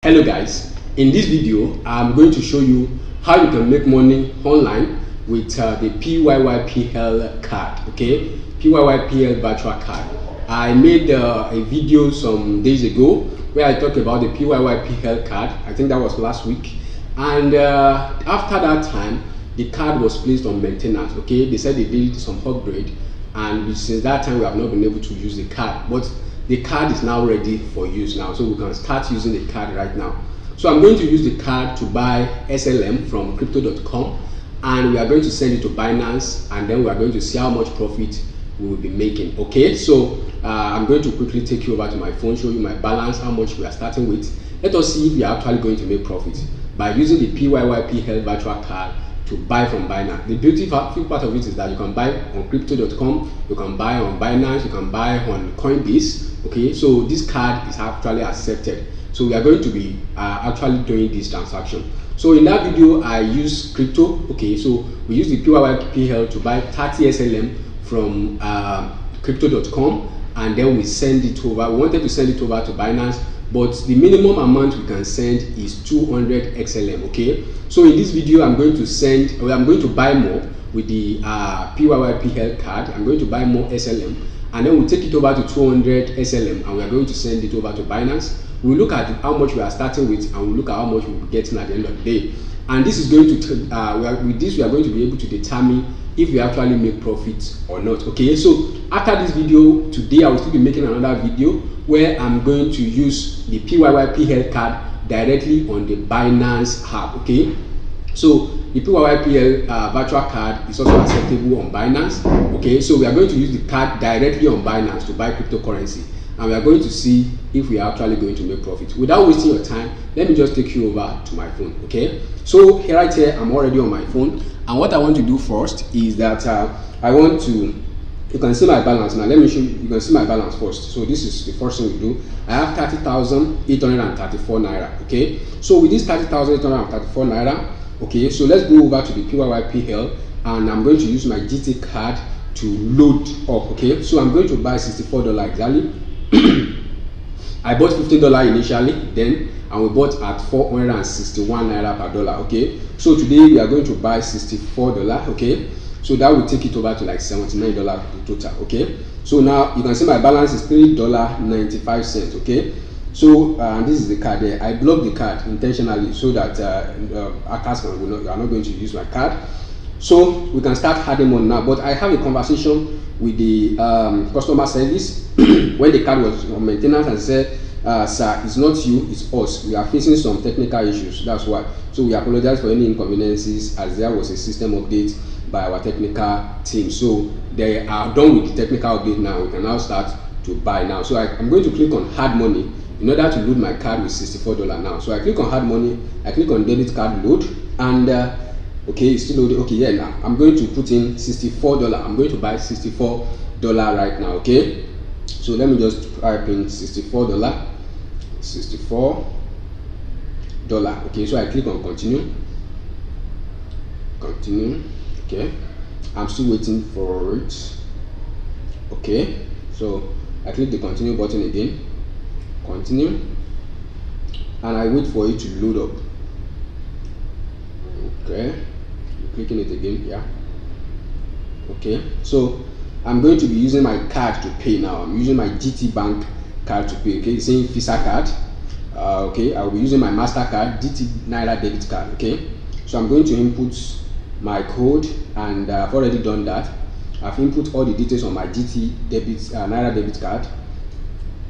Hello guys, in this video I'm going to show you how you can make money online with the PYYPL card. Okay, PYYPL virtual card. I made a video some days ago where I talked about the PYYPL card. I think that was last week, and after that time the card was placed on maintenance. Okay, they said they did some upgrade, and since that time we have not been able to use the card, but the card is now ready for use now, so we can start using the card right now. So I'm going to use the card to buy SLM from crypto.com, and we are going to send it to Binance, and then we are going to see how much profit we will be making. Okay, so I'm going to quickly take you over to my phone, show you my balance, how much we are starting with. Let us see if we are actually going to make profit by using the PYYPL virtual card to buy from Binance. The beautiful part of it is that you can buy on crypto.com, you can buy on Binance, you can buy on Coinbase. Okay, so this card is actually accepted. So we are going to be actually doing this transaction. So in that video I use crypto. Okay, so we use the PYYPL to buy 30 SLM from crypto.com, and then we send it over. We wanted to send it over to Binance, but the minimum amount we can send is 200 XLM. Okay, so in this video I'm going to buy more with the PYYPL card. I'm going to buy more SLM, and then we'll take it over to 200 SLM, and we are going to send it over to Binance. We'll look at how much we are starting with, and we'll look at how much we'll be getting at the end of the day. And this is going to with this we are going to be able to determine if we actually make profit or not. Okay, so after this video today I will still be making another video where I'm going to use the PYYPL card directly on the Binance app. Okay, so the PYYPL virtual card is also acceptable on Binance. Okay, so we are going to use the card directly on Binance to buy cryptocurrency, and we are going to see if we are actually going to make profit. Without wasting your time, let me just take you over to my phone. Okay, so right here I'm already on my phone, and what I want to do first is that you can see my balance now. Let me show you. You can see my balance first. So this is the first thing we do. I have 30,834 naira. Okay, so with this 30,834 naira, okay, so let's go over to the PYYPL, and I'm going to use my GT card to load up. Okay, so I'm going to buy $64 exactly. I bought $15 initially, then, and we bought at 461 naira per dollar. Okay, so today we are going to buy $64. Okay, so that will take it over to like $79 total. Okay, so now you can see my balance is $3.95. Okay, so this is the card there. I blocked the card intentionally so that hackers are not going to use my card. So we can start adding money now, but I have a conversation with the customer service when the card was on maintenance, and said, sir, it's not you, it's us. We are facing some technical issues, that's why. So we apologize for any inconveniences, as there was a system update by our technical team. So they are done with the technical update now. We can now start to buy now. So I'm going to click on hard money in order to load my card with $64 now. So I click on hard money, I click on debit card load, and okay, it's still loading. Okay, yeah, now I'm going to put in $64. I'm going to buy $64 right now. Okay, so let me just type in $64. Okay, so I click on continue. Okay, I'm still waiting for it. Okay, so I click the continue button again, continue, and I wait for it to load up. Okay, clicking it again. Yeah, okay, so I'm going to be using my card to pay now. I'm using my GT Bank card to pay. Okay, it's saying Visa card. Okay, I'll be using my MasterCard GT Naira debit card. Okay, so I'm going to input my code, and I've already done that. I've input all the details on my GT debit Naira debit card,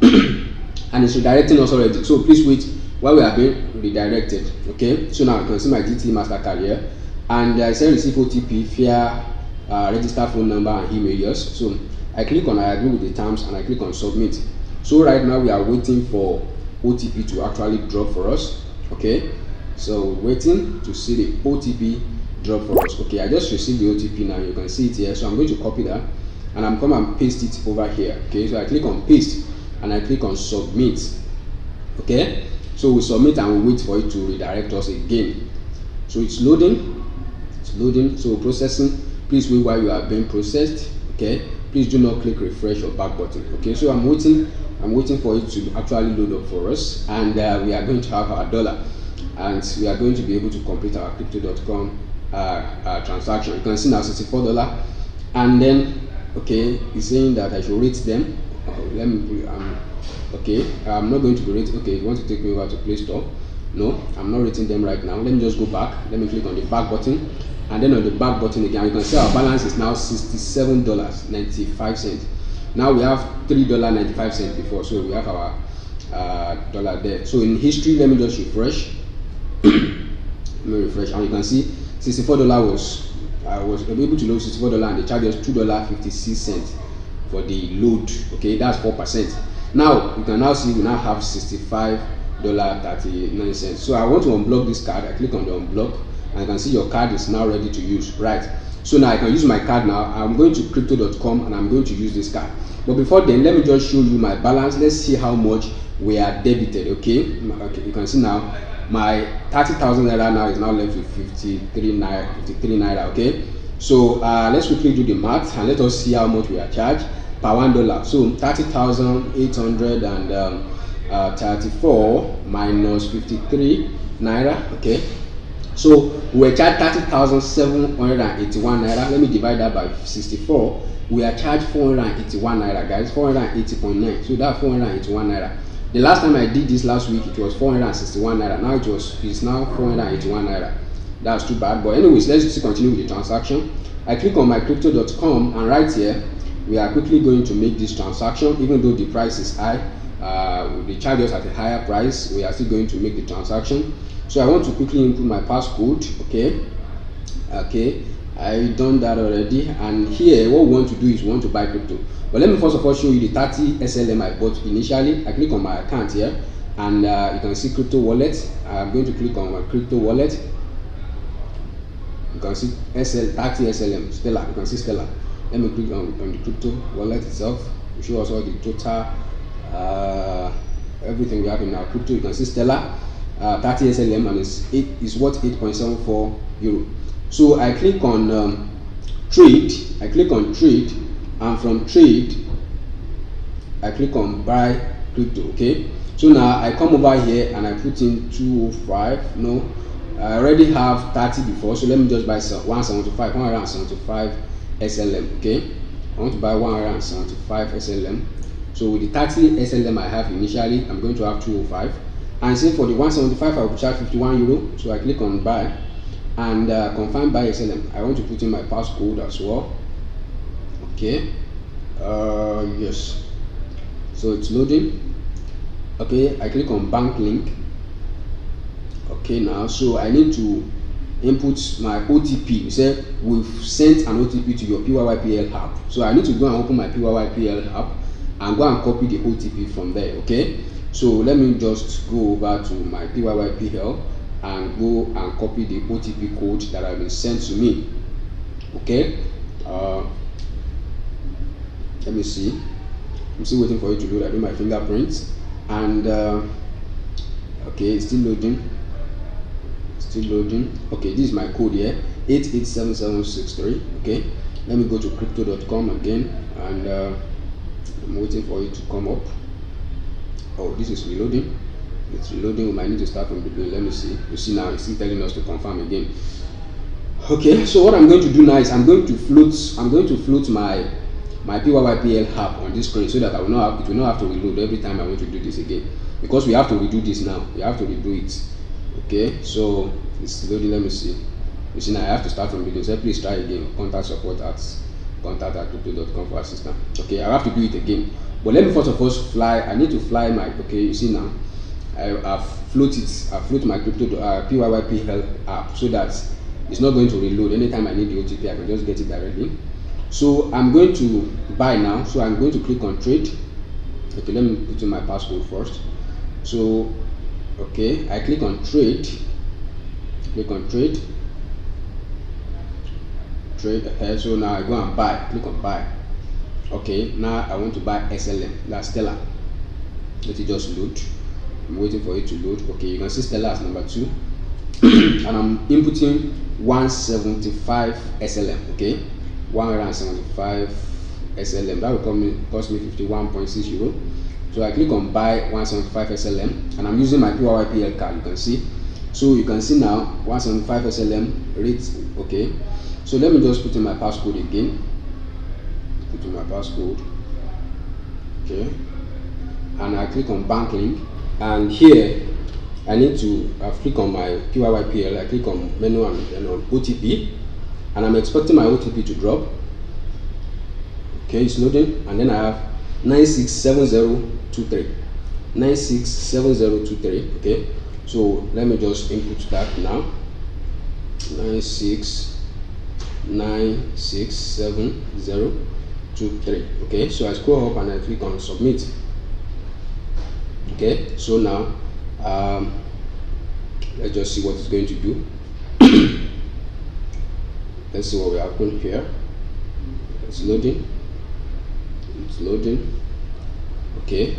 and it's redirecting us already. So please wait while we are being redirected. Okay, so now you can see my GT MasterCard here, and I say receive OTP via register phone number and email. Yes, so I click on I agree with the terms, and I click on submit. So right now we are waiting for OTP to actually drop for us. Okay, so waiting to see the OTP drop for us. Okay, I just received the OTP now. You can see it here. So I'm going to copy that, and I'm come and paste it over here. Okay, so I click on paste, and I click on submit. Okay, so we submit and we wait for it to redirect us again. So it's loading, so processing. Please wait while you are being processed. Okay, please do not click refresh or back button. Okay, so I'm waiting for it to actually load up for us, and we are going to have our dollar, and we are going to be able to complete our crypto.com transaction. You can see now $64, and then okay, it's saying that I should rate them. Let me okay, I'm not going to be rating. Okay, you want to take me over to Play Store? No, I'm not rating them right now. Let me just go back. Let me click on the back button, and then on the back button again, you can see our balance is now $67.95. now we have $3.95 before, so we have our dollar there. So in history, let me just refresh. Let me refresh, and you can see $64 was I was able to load $64, and they charge us $2.56 for the load. Okay, that's 4%. Now you can now see we now have $65.39. So I want to unblock this card. I click on the unblock, and you can see your card is now ready to use. Right, so now I can use my card. Now I'm going to crypto.com, and I'm going to use this card. But before then, let me just show you my balance. Let's see how much we are debited. Okay, you can see now my 30,000 naira now is now left with 53 naira. Okay, so let's quickly do the math, and let us see how much we are charged per $1. So 30,834 minus 53 naira. Okay, so we are charged 30,781 naira. Let me divide that by 64. We are charged 481 naira, guys. 480.9. So that's 481 naira. The last time I did this last week, it was 461 naira. Now it's now 481 naira. That's too bad. But anyways, let's just continue with the transaction. I click on my crypto.com, and right here we are quickly going to make this transaction. Even though the price is high, they charge us at a higher price, we are still going to make the transaction. So I want to quickly input my passcode. Okay, I've done that already, and here what we want to do is we want to buy crypto. But let me first of all show you the 30 SLM I bought initially. I click on my account here, and you can see crypto wallet. I'm going to click on my crypto wallet. You can see 30 SLM Stellar. You can see Stellar. Let me click on the crypto wallet itself to show us all the total everything we have in our crypto. You can see Stellar 30 SLM, and it's worth 8.74 euro. So I click on trade. I click on trade, and from trade I click on buy crypto. Okay, so now I come over here and I put in 205. No, I already have 30 before, so let me just buy 175 SLM. Okay, I want to buy 175 SLM. So with the 30 SLM I have initially, I'm going to have 205, and say for the 175 I will charge 51 euro. So I click on buy, and confirm buy SLM. I want to put in my passcode as well. Okay, yes, so it's loading. Okay, I click on bank link. Okay, now so I need to input my OTP. You said we've sent an OTP to your PYYPL app, so I need to go and open my PYYPL app and go and copy the OTP from there. Okay, so let me just go over to my PYYPL and go and copy the OTP code that has been sent to me. Okay, let me see. I'm still waiting for it to load. I do my fingerprints, and okay, it's still loading. Okay, this is my code here, 887763. Okay, let me go to crypto.com again, and I'm waiting for it to come up. Oh, this is reloading. It's reloading. We might need to start from the beginning. Let me see. You see now it's still telling us to confirm again. Okay, so what I'm going to do now is I'm going to float my PYYPL app on this screen, so that it will not have to reload every time I want to do this again, because we have to redo this now. We have to redo it. Okay, so it's loading. Let me see. You see now I have to start from the beginning. So please try again. Contact support at crypto.com for assistance. Okay, I have to do it again. But let me first of all fly. I need to fly my. Okay, you see now I've floated my crypto PYYPL app, so that it's not going to reload. Anytime I need the OTP, I can just get it directly. So I'm going to buy now. So I'm going to click on trade. Okay, let me put in my passcode first. So okay, I click on trade. Click on trade. So now I go and buy. Click on buy. Okay, now I want to buy SLM. That's Stellar. Let it just load. I'm waiting for it to load. Okay, you can see Stellar as number 2, and I'm inputting 175 SLM. Okay, 175 SLM. That will cost me 51.6 euro. So I click on buy 175 SLM, and I'm using my PYYPL card. You can see. So you can see now 175 SLM rate. Okay. So let me just put in my passcode again. Put in my passcode. Okay. And I click on bank link, and here I need to click on my PYYPL. I click on menu and on OTP, and I'm expecting my OTP to drop. Okay, it's loading, and then I have 967023. 967023. Okay, so let me just input that now. 967023. Okay, so I scroll up and I click on submit. Okay, so now let's just see what it's going to do. Let's see what will happen here. It's loading. It's loading. Okay,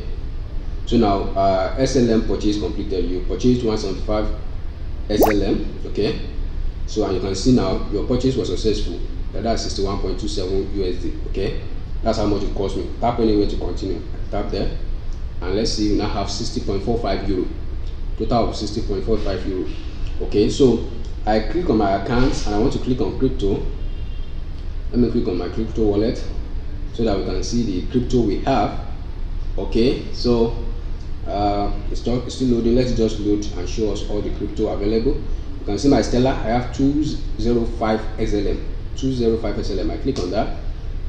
so now SLM purchase completed. You purchased 175 SLM. Okay, so and you can see now your purchase was successful. That's 61.27 USD. Okay, that's how much it cost me. Tap anywhere to continue. Tap there, and let's see, we now have 60.45 euro. Total of 60.45 euro. Okay, so I click on my accounts and I want to click on crypto. Let me click on my crypto wallet so that we can see the crypto we have. Okay, so it's still loading. Let's just load and show us all the crypto available. You can see my Stellar. I have 205 SLM. 205 SLM. I click on that,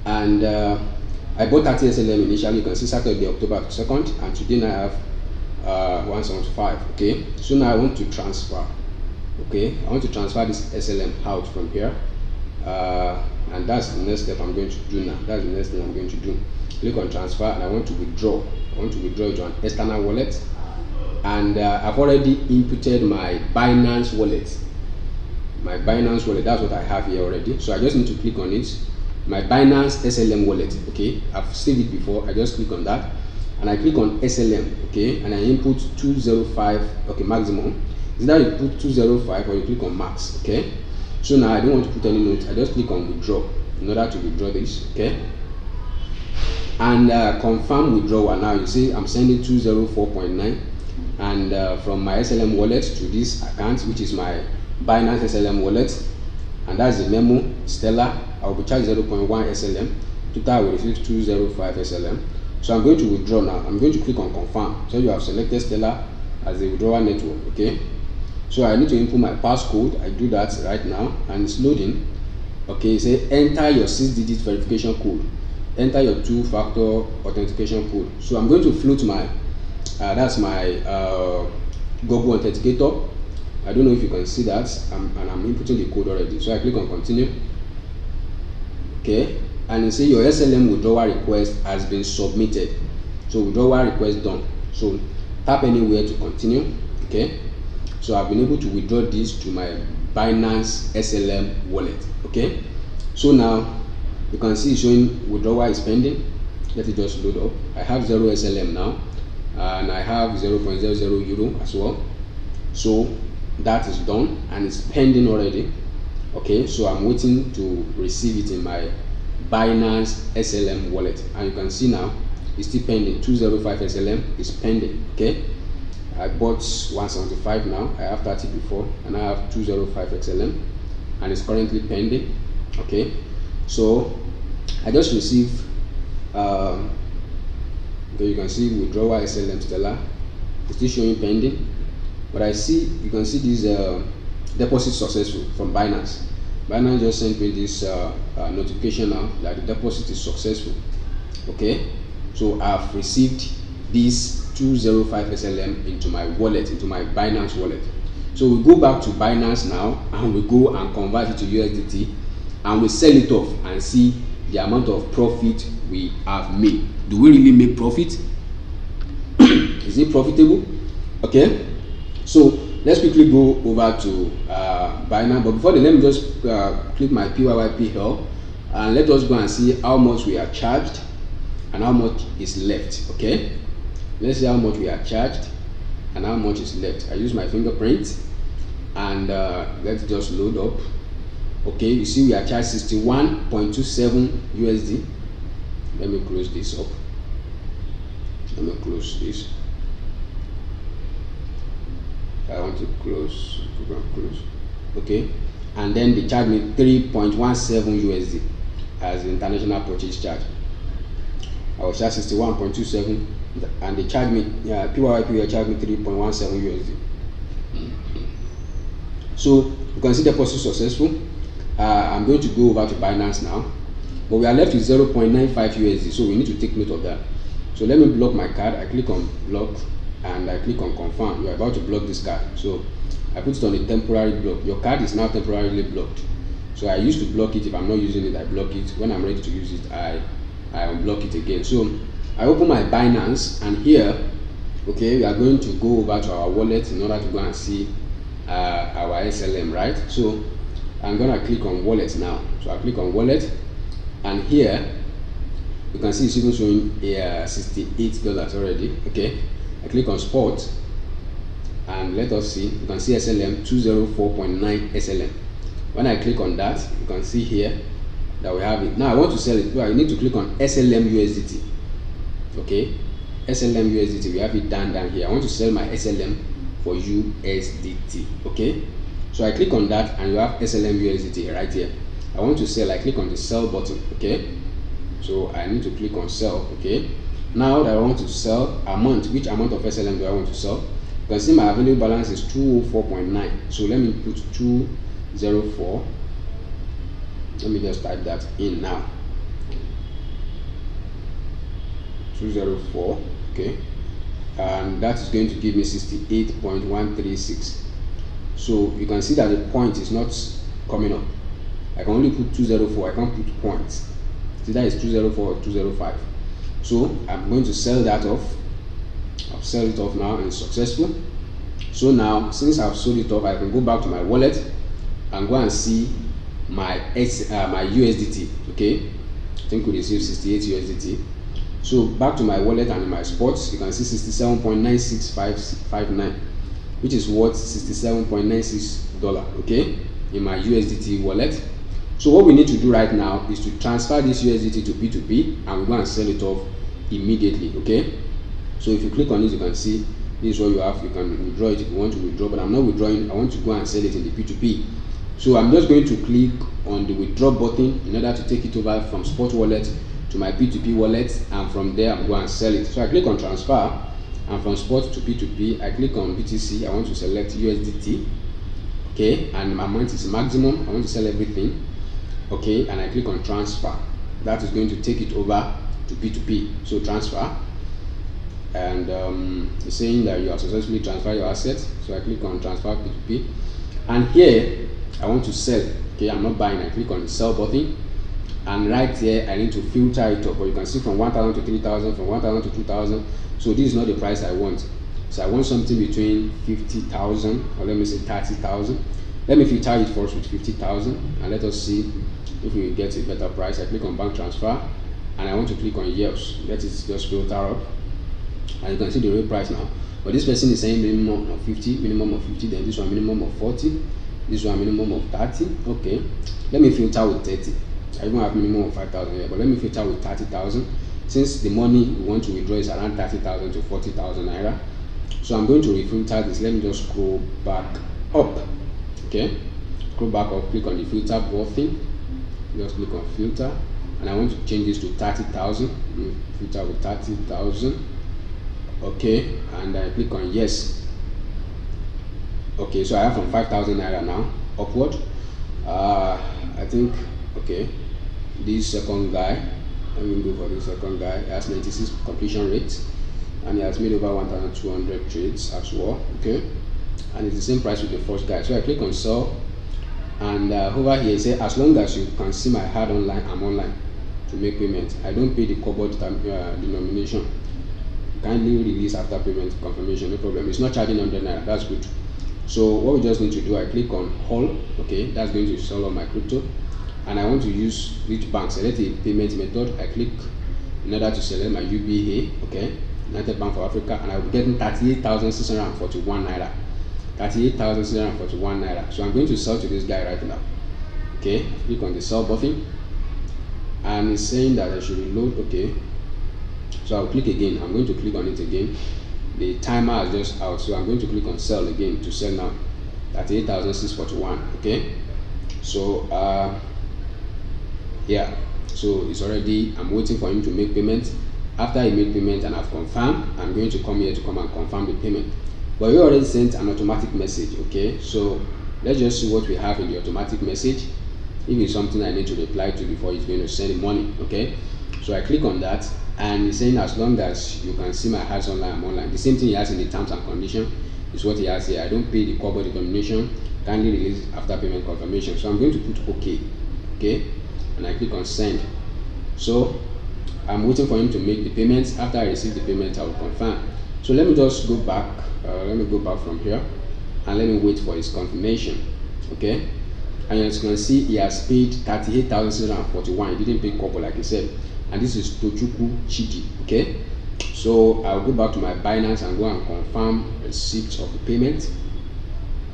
and I bought 30 SLM initially. You can see Saturday, October 2nd, and today I have 175. Okay, so now I want to transfer. Okay, I want to transfer this SLM out from here, and that's the next step I'm going to do now. That's the next thing I'm going to do. Click on transfer, and I want to withdraw. I want to withdraw it to an external wallet, and I've already inputted my Binance wallet. My Binance wallet, that's what I have here already. So I just need to click on it. My Binance SLM wallet. Okay, I've saved it before. I just click on that, and I click on SLM. Okay, and I input 205. Okay, maximum. Is that you put 205 or you click on max. Okay, so now I don't want to put any note. I just click on withdraw in order to withdraw this. Okay, and confirm withdrawal. Now you see I'm sending 204.9, and from my SLM wallet to this account, which is my Binance SLM wallet, and that's the memo Stellar. I will be charged 0.1 SLM. Total I will receive 205 SLM. So I'm going to withdraw now. I'm going to click on confirm. So you have selected Stellar as the withdrawal network. Okay, so I need to input my passcode. I do that right now, and it's loading. Okay, say enter your 6-digit verification code, enter your 2-factor authentication code. So I'm going to float my that's my Google Authenticator. I don't know if you can see that, and I'm inputting the code already. So I click on continue. Okay, and you see your SLM withdrawal request has been submitted. So withdrawal request done. So tap anywhere to continue. Okay, so I've been able to withdraw this to my Binance SLM wallet. Okay, so now you can see it's showing withdrawal is pending. Let it just load up. I have 0 SLM now, and I have 0.00 euro as well. So that is done and it's pending already. Okay, so I'm waiting to receive it in my Binance SLM wallet, and you can see now it's still pending. 205 SLM is pending. Okay, I bought 175 now. I have 30 before, and I have 205 XLM, and it's currently pending. Okay, so I just received okay, you can see withdrawal SLM Stellar. It's still showing pending, but I see, you can see this deposit successful from Binance. Binance just sent me this notification now that the deposit is successful. Okay, so I've received this 205 SLM into my wallet, into my Binance wallet. So we go back to Binance now, and we go and convert it to USDT, and we sell it off and see the amount of profit we have made. Do we really make profit? Is it profitable? Okay, so let's quickly go over to Binance, but before then, let me just click my PYYPL, and let us go and see how much we are charged and how much is left. Okay, let's see how much we are charged and how much is left. I use my fingerprint, and let's just load up. Okay, you see we are charged 61.27 USD. Let me close this up. Let me close this. I want to close. Okay, and then they charge me 3.17 USD as the international purchase charge. I was charged 61.27, and they charge me PYYPL charge me 3.17 USD. So you can see deposit successful. I'm going to go over to Binance now, but we are left with 0.95 USD, so we need to take note of that. So let me block my card. I click on block and I click on confirm. You are about to block this card, so I put it on a temporary block. Your card is now temporarily blocked. So I used to block it. If I'm not using it, I block it. When I'm ready to use it, I unblock it again. So I open my Binance, and here, okay, we are going to go over to our wallet in order to go and see our SLM, right? So I'm gonna click on wallet now. So I click on wallet, and here you can see it's even showing $68 already. Okay, I click on spot, and let us see. You can see SLM 204.9 SLM. When I click on that, you can see here that we have it. Now I want to sell it. Well, I need to click on SLM USDT. Okay, SLM USDT. We have it down here. I want to sell my SLM for USDT. Okay, so I click on that, and you have SLM USDT right here. I want to sell. I click on the sell button. Okay, so I need to click on sell. Okay, now that I want to sell amount, which amount of SLM do I want to sell? You can see my available balance is 204.9. so let me put 204. Let me just type that in now. 204. Okay, and that is going to give me 68.136. so you can see that the point is not coming up. I can only put 204. I can't put points. See, that is 204 or 205. So I'm going to sell that off. I've sold it off now, and it's successful. So now, since I've sold it off, I can go back to my wallet and go and see my my USDT. Okay, I think we received 68 USDT. So back to my wallet, and in my spots, you can see 67.96559, which is worth $67.96. Okay, in my USDT wallet. So what we need to do right now is to transfer this USDT to P2P, and we go and sell it off immediately. Okay, so if you click on it, you can see this is what you have. You can withdraw it if you want to withdraw, but I'm not withdrawing. I want to go and sell it in the P2P. So I'm just going to click on the withdraw button in order to take it over from Spot Wallet to my P2P wallet, and from there I'm going to sell it. So I click on transfer, and from Spot to P2P I click on BTC. I want to select USDT. Okay, and my amount is maximum. I want to sell everything. Okay, and I click on transfer. That is going to take it over to P2P. So transfer, and it's saying that you have successfully transferred your assets. So I click on transfer P2P, and here I want to sell. Okay, I'm not buying. I click on the sell button, and right here I need to filter it up. But you can see from 1,000 to 3,000, from 1,000 to 2,000. So this is not the price I want. So I want something between 50,000, or let me say 30,000. Let me filter it first with 50,000, and let us see if we get a better price. I click on bank transfer, and I want to click on yes. Let it just filter up, and you can see the real price now. But this person is saying minimum of 50, minimum of 50. Then this one minimum of 40, this one minimum of 30. Okay, let me filter with 30. I even have minimum of 5,000 here, but let me filter with 30,000, since the money we want to withdraw is around 30,000 to 40,000 naira. So I'm going to refilter this. Let me just scroll back up. Okay, scroll back up, click on the filter button, just click on filter, and I want to change this to 30,000. Filter with 30,000. Okay, and I click on yes. Okay, so I have from 5,000 naira now upward. I think, okay, this second guy, let me go for this second guy. He has 96 completion rate, and he has made over 1,200 trades as well. Okay, and it's the same price with the first guy. So I click on sell, and over here it says as long as you can see my card online, I'm online to make payment. I don't pay the kobo denomination. Kindly release after payment confirmation. No problem. It's not charging 100 naira. That's good. So what we just need to do, I click on all. Okay, that's going to sell on my crypto, and I want to use which bank. Select a payment method. I click in order to select my UBA. Okay, United Bank for Africa, and I'll be getting 38,641 naira. 38,641 naira. So I'm going to sell to this guy right now. Okay, click on the sell button, and it's saying that I should reload. Okay, so I'll click again. I'm going to click on it again. The timer is just out, so I'm going to click on sell again to sell now. 38,641. Okay, so yeah, so it's already, I'm waiting for him to make payment. After he made payment and I've confirmed, I'm going to come here to come and confirm the payment. But we already sent an automatic message. Okay, so let's just see what we have in the automatic message. If it's something I need to reply to before he's going to send the money. Okay, so I click on that, and it's saying as long as you can see my ads online, I'm online. The same thing he has in the terms and condition is what he has here. I don't pay the Kobo denomination, kindly release after payment confirmation. So I'm going to put okay. Okay, and I click on send. So I'm waiting for him to make the payments. After I receive the payment, I will confirm. So let me just go back. Let me go back from here, and let me wait for his confirmation. Okay, and as you can see, he has paid 38,641. He didn't pay Kobo like he said, and this is Tochukwu Chidi. Okay, so I'll go back to my Binance and go and confirm receipt of the payment.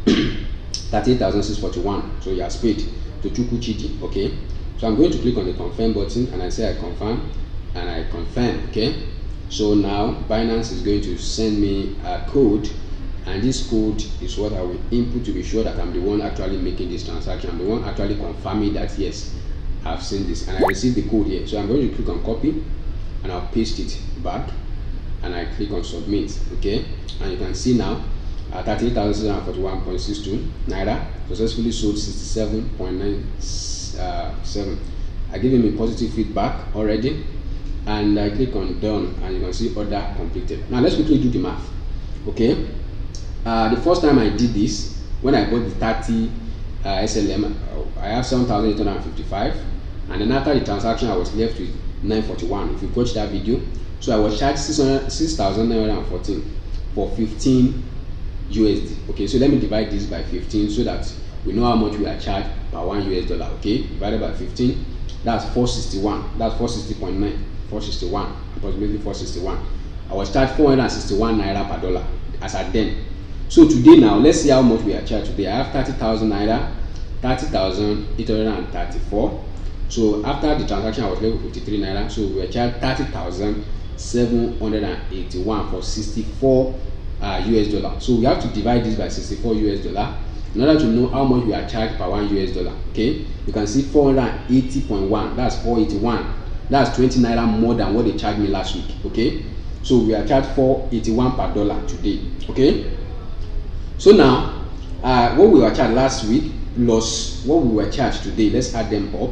38,641. So he has paid Tochukwu Chidi. Okay, so I'm going to click on the confirm button, and I say I confirm, and I confirm. Okay, so now Binance is going to send me a code, and this code is what I will input to be sure that I'm the one actually making this transaction. I'm the one actually confirming that yes, I've seen this, and I received the code here. So I'm going to click on copy, and I'll paste it back, and I click on submit. Okay, and you can see now 38,041.62 naira, successfully sold 67.97. I give him a positive feedback already, and I click on done, and you can see order completed. Now let's quickly do the math. Okay, the first time I did this, when I bought the 30 SLM, I have 7,855, and then after the transaction I was left with 941. If you watch that video, so I was charged 6,914 for 15 USD. Okay, so let me divide this by 15 so that we know how much we are charged per $1 US. Okay, divided by 15, that's 461. That's 460.9. 461, approximately 461. I was charged 461 naira per dollar as at then. So today, now let's see how much we are charged today. I have 30,000 naira, 30,834. So after the transaction, I was left with 53 naira. So we were charged 30,781 for 64 US dollar. So we have to divide this by 64 US dollar in order to know how much we are charged per $1 US. Okay, you can see 480.1. That's 481. That's 20 naira more than what they charged me last week. Okay, so we are charged 481 per dollar today. Okay, so now what we were charged last week plus what we were charged today, let's add them up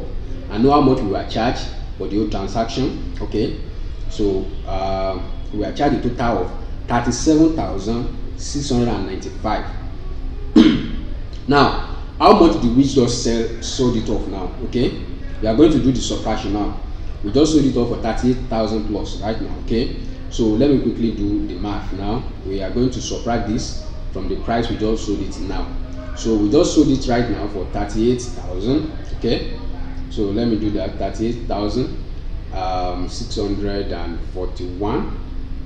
and know how much we were charged for the whole transaction. Okay, so we are charged a total of 37,695. Now how much did we just sold it off now? Okay, we are going to do the subtraction now. We just sold it off for 38,000 plus right now. Okay, so let me quickly do the math now. We are going to subtract this from the price we just sold it now. So we just sold it right now for 38,000. Okay, so let me do that. 38,641.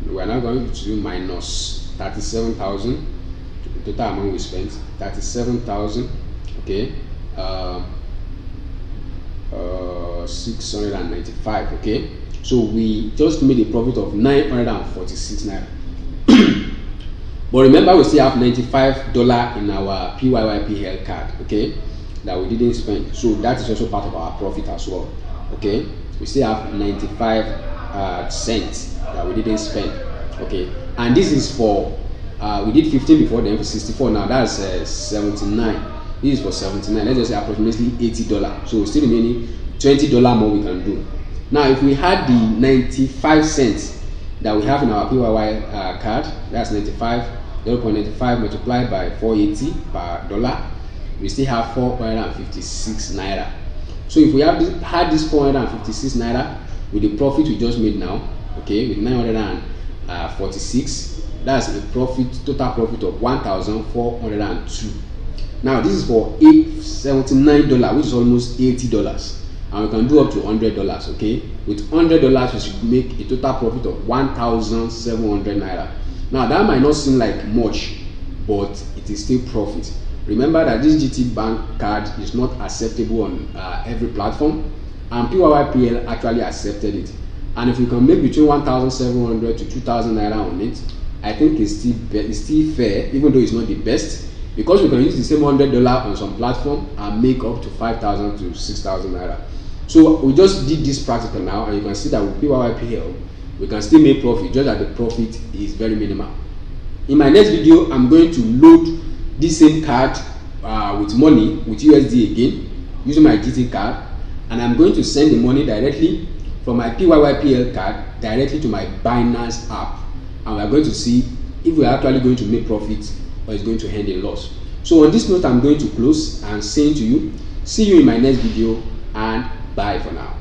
We are now going to do minus 37,000. The total amount we spent 37,000. Okay, 695. Okay, so we just made a profit of 946 naira. But remember, we still have $95 in our PYYPL card. Okay, that we didn't spend, so that is also part of our profit as well. Okay, we still have 95 cents that we didn't spend. Okay, and this is for we did 15 before, then for 64 now, that's 79. This is for 79. Let's just say approximately $80. So still remaining $20 more we can do. Now if we had the 95 cents that we have in our PYY card, that's 0.95 multiplied by 480 per dollar, we still have 456 naira. So if we have had this 456 naira with the profit we just made now, okay, with 946, that's a total profit of 1,402. Now this is for $79, which is almost $80, and we can do up to $100. Okay, with $100 we should make a total profit of 1,700 naira. Now that might not seem like much, but it is still profit. Remember that this GT Bank card is not acceptable on every platform, and PYYPL actually accepted it. And if we can make between 1,700 to 2,000 naira on it, I think it's still fair, even though it's not the best, because we can use the same $100 on some platform and make up to 5,000 to 6,000 naira. So we just did this practical now, and you can see that with PYYPL we can still make profit, just that the profit is very minimal. In my next video, I'm going to load this same card with money, with USD again, using my GT card, and I'm going to send the money directly from my PYYPL card directly to my Binance app, and we're going to see if we're actually going to make profit or it's going to end in loss. So on this note, I'm going to close and saying to you, see you in my next video, and bye for now.